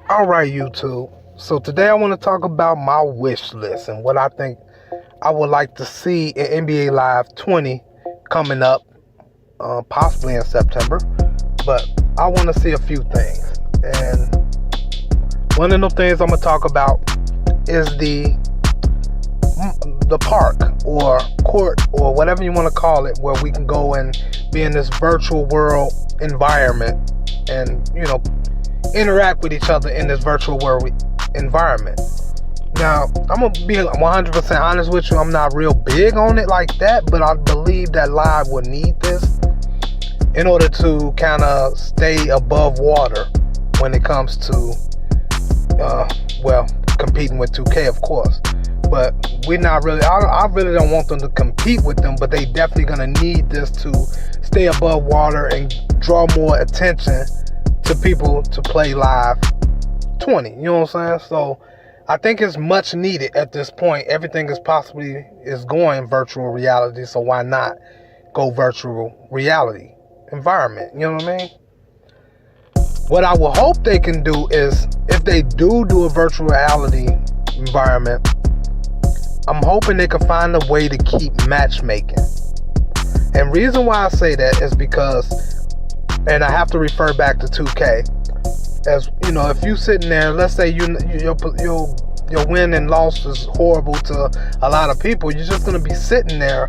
Alright, YouTube. So today I want to talk about my wish list and what I think I would like to see in NBA Live 20 coming up, possibly in September. But I want to see a few things. And one of the things I'm going to talk about is the park or court or whatever you want to call it, where we can go and be in this virtual world environment and, interact with each other in this virtual world environment. Now, I'm going to be 100% honest with you. I'm not real big on it like that, but I believe that Live will need this in order to kind of stay above water when it comes to, competing with 2K, of course. But we're not really, I really don't want them to compete with them, but they definitely going to need this to stay above water and draw more attention to people to play Live 20. You know what I'm saying? So I think it's much needed at this point. Everything is going virtual reality, so why not go virtual reality environment? You know what I mean? What I will hope they can do is, if they do a virtual reality environment, I'm hoping they can find a way to keep matchmaking. And reason why I say that is because, and I have to refer back to 2K, as you know, if you sitting there, let's say your win and loss is horrible to a lot of people, you're just going to be sitting there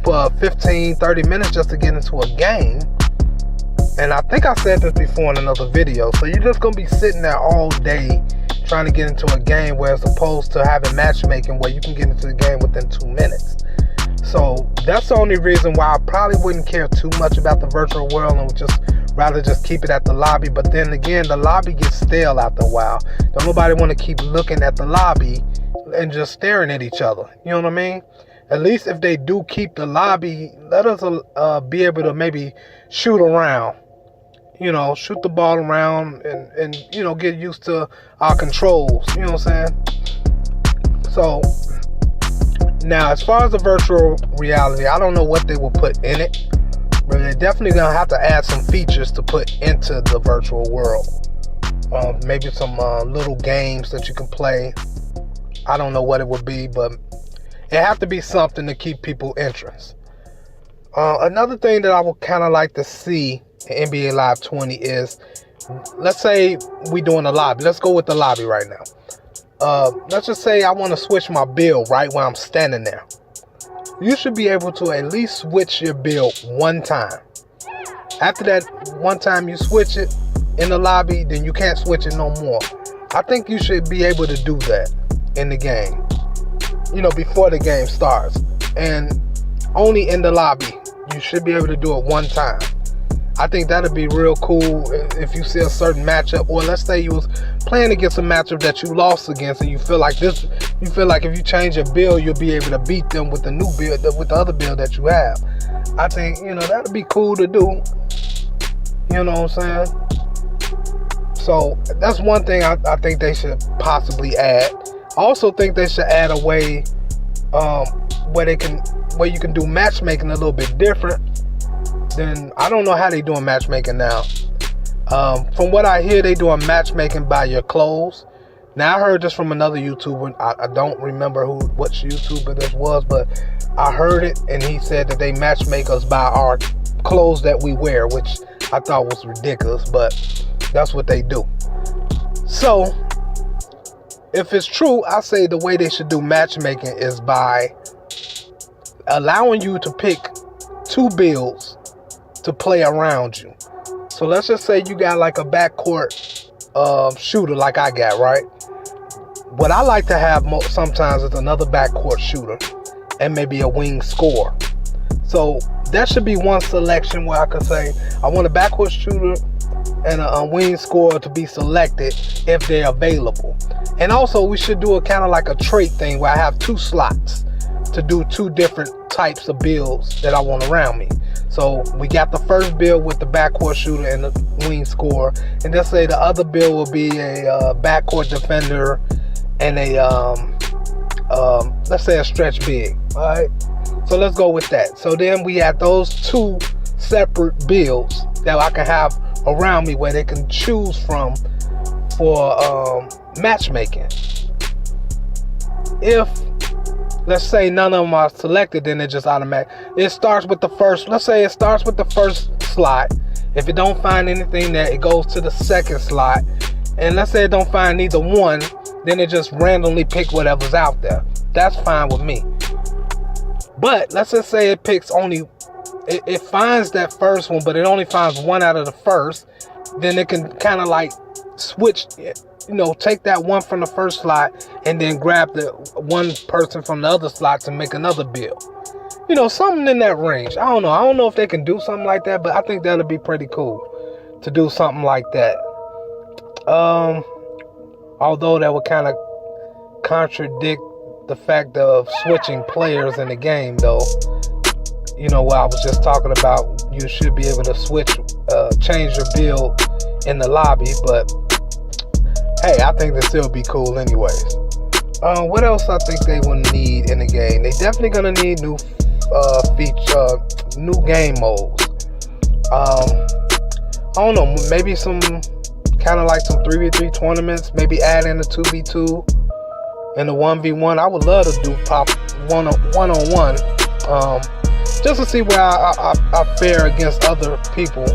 for 15-30 minutes just to get into a game. And I think I said this before in another video, so you're just going to be sitting there all day trying to get into a game, where as opposed to having matchmaking where you can get into the game within 2 minutes. So that's the only reason why I probably wouldn't care too much about the virtual world and would rather just keep it at the lobby. But then again, the lobby gets stale after a while. Don't nobody want to keep looking at the lobby and just staring at each other. You know what I mean? At least if they do keep the lobby, let us be able to maybe shoot around. Shoot the ball around and get used to our controls. You know what I'm saying? So now, as far as the virtual reality, I don't know what they will put in it, but they're definitely going to have to add some features to put into the virtual world. Maybe some little games that you can play. I don't know what it would be, but it have to be something to keep people interest. Another thing that I would kind of like to see in NBA Live 20 is, let's say we doing a lobby. Let's go with the lobby right now. Let's just say I want to switch my build right when I'm standing there. You should be able to at least switch your build one time. After that one time you switch it in the lobby, then you can't switch it no more. I think you should be able to do that in the game, before the game starts. And only in the lobby, you should be able to do it one time. I think that'd be real cool if you see a certain matchup, or let's say you was playing against a matchup that you lost against, and you feel like if you change your build, you'll be able to beat them with the new build, with the other build that you have. I think, that'd be cool to do. You know what I'm saying? So that's one thing I think they should possibly add. I also think they should add a way where you can do matchmaking a little bit different. Then I don't know how they doing matchmaking now. From what I hear, they doing matchmaking by your clothes. Now, I heard this from another YouTuber. I don't remember which YouTuber this was, but I heard it, and he said that they matchmake us by our clothes that we wear, which I thought was ridiculous, but that's what they do. So, if it's true, I say the way they should do matchmaking is by allowing you to pick 2 builds to play around you. So let's just say you got like a backcourt shooter like I got, right? What I like to have sometimes is another backcourt shooter and maybe a wing scorer. So that should be one selection where I could say I want a backcourt shooter and a wing scorer to be selected if they're available. And also we should do a kind of like a trait thing where I have 2 slots to do 2 different types of builds that I want around me. So we got the first build with the backcourt shooter and the wing scorer, and let's say the other build will be a backcourt defender and let's say a stretch big. All right, so let's go with that. So then we have those 2 separate builds that I can have around me where they can choose from for matchmaking. If, let's say, none of them are selected, then it just automatic. It starts with the first, let's say it starts with the first slot. If it don't find anything there, it goes to the second slot. And let's say it don't find neither one, then it just randomly pick whatever's out there. That's fine with me. But let's just say it picks only, it finds that first one, but it only finds one out of the first. Then it can kind of like switch, take that one from the first slot and then grab the one person from the other slot to make another build. Something in that range. I don't know if they can do something like that, but I think that'll be pretty cool to do something like that. Although that would kind of contradict the fact of switching players in the game, though. What I was just talking about, you should be able to change your build in the lobby, but hey, I think that still be cool anyways. What else I think they will need in the game? They definitely gonna need new new game modes. I don't know, maybe some kind of like some 3v3 tournaments, maybe add in a 2v2 and a 1v1. I would love to do pop one-on-one, just to see where I fare against other people.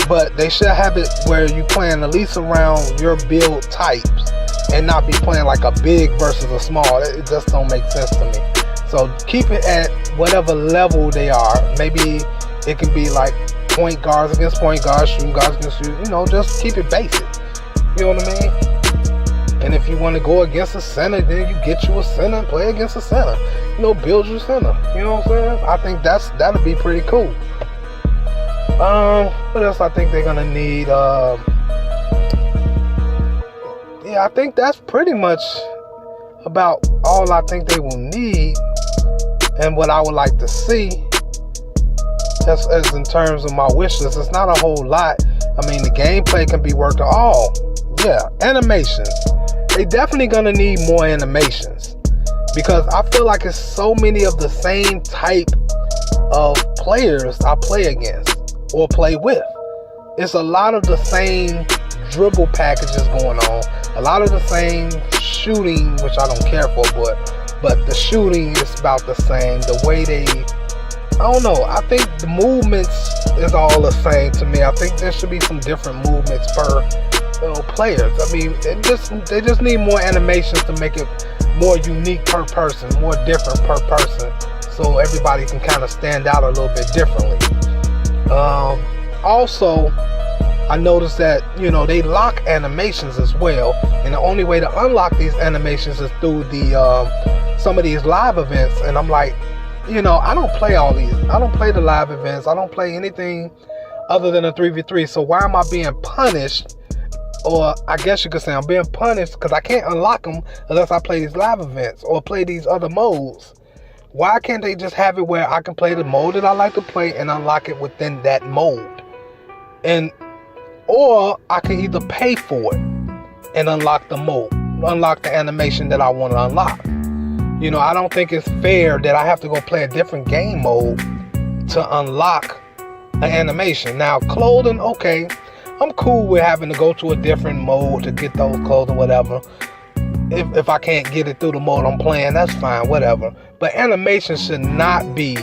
But they should have it where you playing at least around your build types and not be playing like a big versus a small. It just don't make sense to me. So keep it at whatever level they are. Maybe it can be like point guards against point guards, shooting guards against shooting. Just keep it basic. You know what I mean? And if you want to go against a center, then you get you a center and play against a center. Build your center. You know what I'm saying? I think that'll be pretty cool. What else I think they're gonna need? Yeah, I think that's pretty much about all I think they will need, and what I would like to see. As in terms of my wish list, it's not a whole lot. I mean, the gameplay can be worked on. Animations. They definitely gonna need more animations, because I feel like it's so many of the same type of players I play against or play with. It's a lot of the same dribble packages going on, a lot of the same shooting, which I don't care for, but the shooting is about the same. The way I don't know, I think the movements is all the same to me. I think there should be some different movements per players. I mean, they just need more animations to make it more unique per person, more different per person, so everybody can kind of stand out a little bit differently. Also, I noticed that they lock animations as well, and the only way to unlock these animations is through the some of these live events. And I'm like, I don't play all these. I don't play the live events. I don't play anything other than a 3v3. So why am I being punished? Or I guess you could say I'm being punished because I can't unlock them unless I play these live events or play these other modes. Why can't they just have it where I can play the mode that I like to play and unlock it within that mode? Or I can either pay for it and unlock the mode, unlock the animation that I want to unlock. I don't think it's fair that I have to go play a different game mode to unlock an animation. Now, clothing, okay, I'm cool with having to go to a different mode to get those clothes or whatever. If I can't get it through the mode I'm playing, that's fine, whatever. But animation should not be,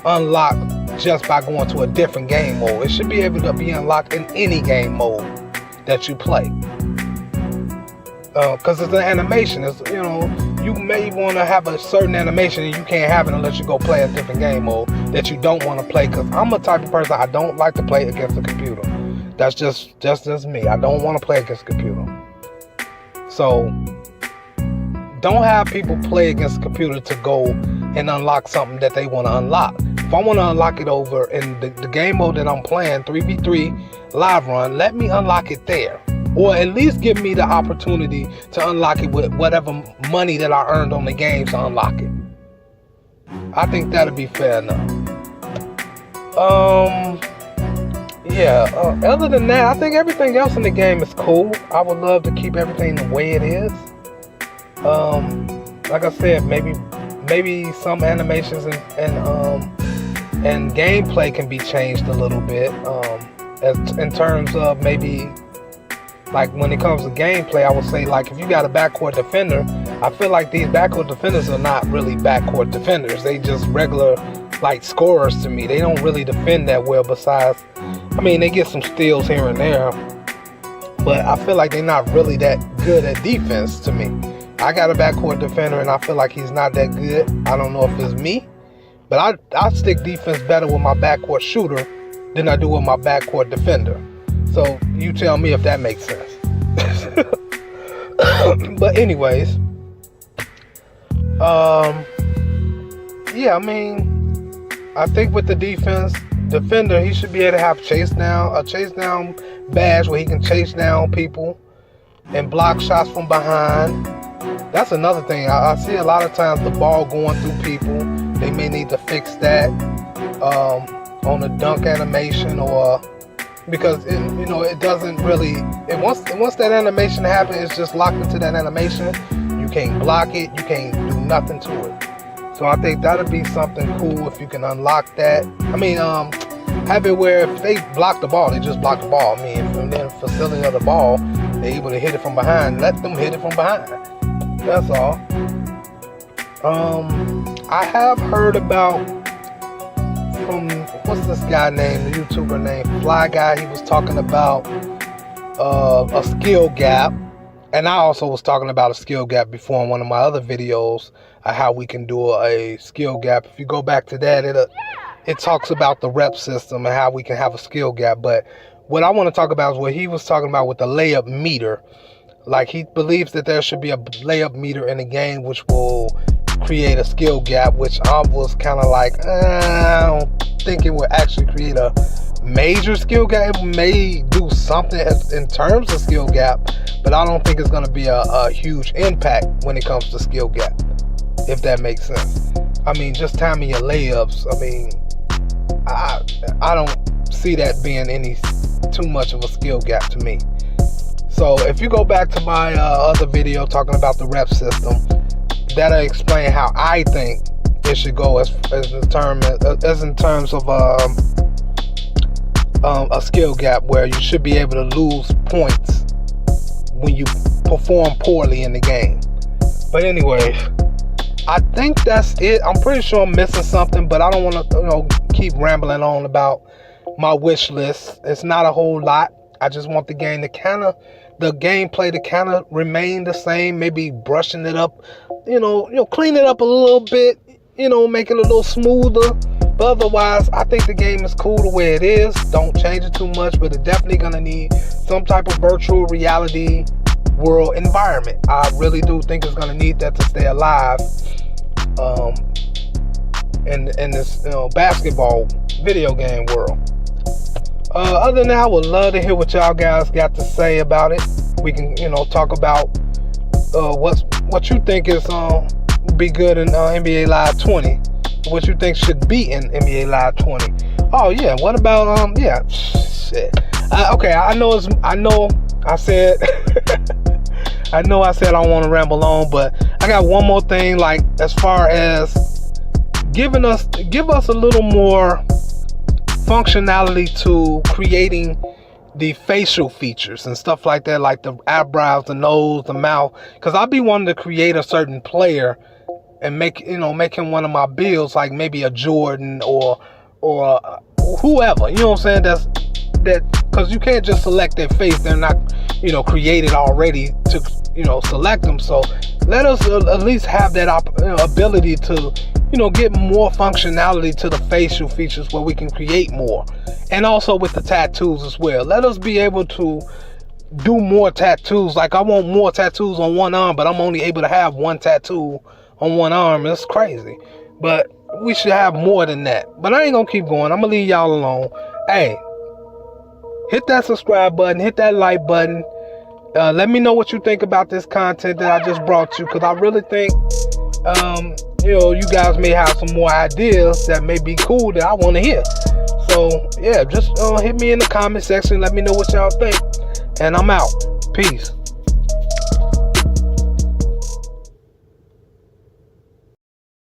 unlocked just by going to a different game mode. It should be able to be unlocked in any game mode that you play. Because it's an animation. It's, you may want to have a certain animation and you can't have it unless you go play a different game mode that you don't want to play. Because I'm a type of person, I don't like to play against the computer. That's just me. I don't want to play against the computer. So don't have people play against the computer to go and unlock something that they want to unlock. If I want to unlock it over in the game mode that I'm playing, 3v3 live run, let me unlock it there. Or at least give me the opportunity to unlock it with whatever money that I earned on the game to unlock it. I think that'll be fair enough. Other than that, I think everything else in the game is cool. I would love to keep everything the way it is. Like I said, maybe some animations and gameplay can be changed a little bit. in terms of maybe, like when it comes to gameplay, I would say like if you got a backcourt defender, I feel like these backcourt defenders are not really backcourt defenders. They just regular like scorers to me. They don't really defend that well. Besides, I mean, they get some steals here and there, but I feel like they're not really that good at defense to me. I got a backcourt defender and I feel like he's not that good. I don't know if it's me, but I stick defense better with my backcourt shooter than I do with my backcourt defender. So you tell me if that makes sense. But anyways, yeah, I mean, I think with the defender, he should be able to have a chase down badge where he can chase down people and block shots from behind. That's another thing. I see a lot of times the ball going through people. They may need to fix that on the dunk animation, or because it doesn't really. Once that animation happens, it's just locked into that animation. You can't block it. You can't do nothing to it. So I think that'd be something cool if you can unlock that. I mean, have it where if they block the ball, they just block the ball. I mean, from the facility of the ball, they're able to hit it from behind. Let them hit it from behind. That's all. I have heard about from what's this guy named, the YouTuber named Fly Guy. He was talking about a skill gap, and I also was talking about a skill gap before in one of my other videos, how we can do a skill gap. If you go back to that, it talks about the rep system and how we can have a skill gap. But what I want to talk about is what he was talking about with the layup meter. Like, he believes that there should be a layup meter in the game which will create a skill gap, which I was kind of like, I don't think it would actually create a major skill gap. It may do something in terms of skill gap, but I don't think it's going to be a huge impact when it comes to skill gap, if that makes sense. I mean, just timing your layups, I mean, I don't see that being any too much of a skill gap to me. So if you go back to my other video talking about the rep system, that'll explain how I think it should go as in terms of a skill gap, where you should be able to lose points when you perform poorly in the game. But anyway, I think that's it. I'm pretty sure I'm missing something, but I don't want to keep rambling on about my wish list. It's not a whole lot. I just want the gameplay to kind of remain the same, maybe brushing it up, clean it up a little bit, make it a little smoother. But otherwise, I think the game is cool the way it is. Don't change it too much, but it's definitely going to need some type of virtual reality world environment. I really do think it's going to need that to stay alive in this basketball video game world. Other than that, I would love to hear what y'all guys got to say about it. We can, talk about what you think is be good in NBA Live 20. What you think should be in NBA Live 20. Oh yeah, what about shit. Okay, I know I said I don't want to ramble on, but I got one more thing. Like, as far as give us a little more functionality to creating the facial features and stuff like that, like the eyebrows, the nose, the mouth. Because I'll be wanting to create a certain player and make him one of my builds, like maybe a Jordan or whoever. You know what I'm saying? Because you can't just select their face. They're not created already to select them. So let us at least have that ability to get more functionality to the facial features, where we can create more. And also with the tattoos as well. Let us be able to do more tattoos. Like, I want more tattoos on one arm, but I'm only able to have one tattoo on one arm. It's crazy. But we should have more than that. But I ain't gonna keep going. I'm gonna leave y'all alone. Hey, hit that subscribe button, hit that like button. Let me know what you think about this content that I just brought you, because I really think you guys may have some more ideas that may be cool that I want to hear. So yeah, just hit me in the comment section. Let me know what y'all think, and I'm out. Peace.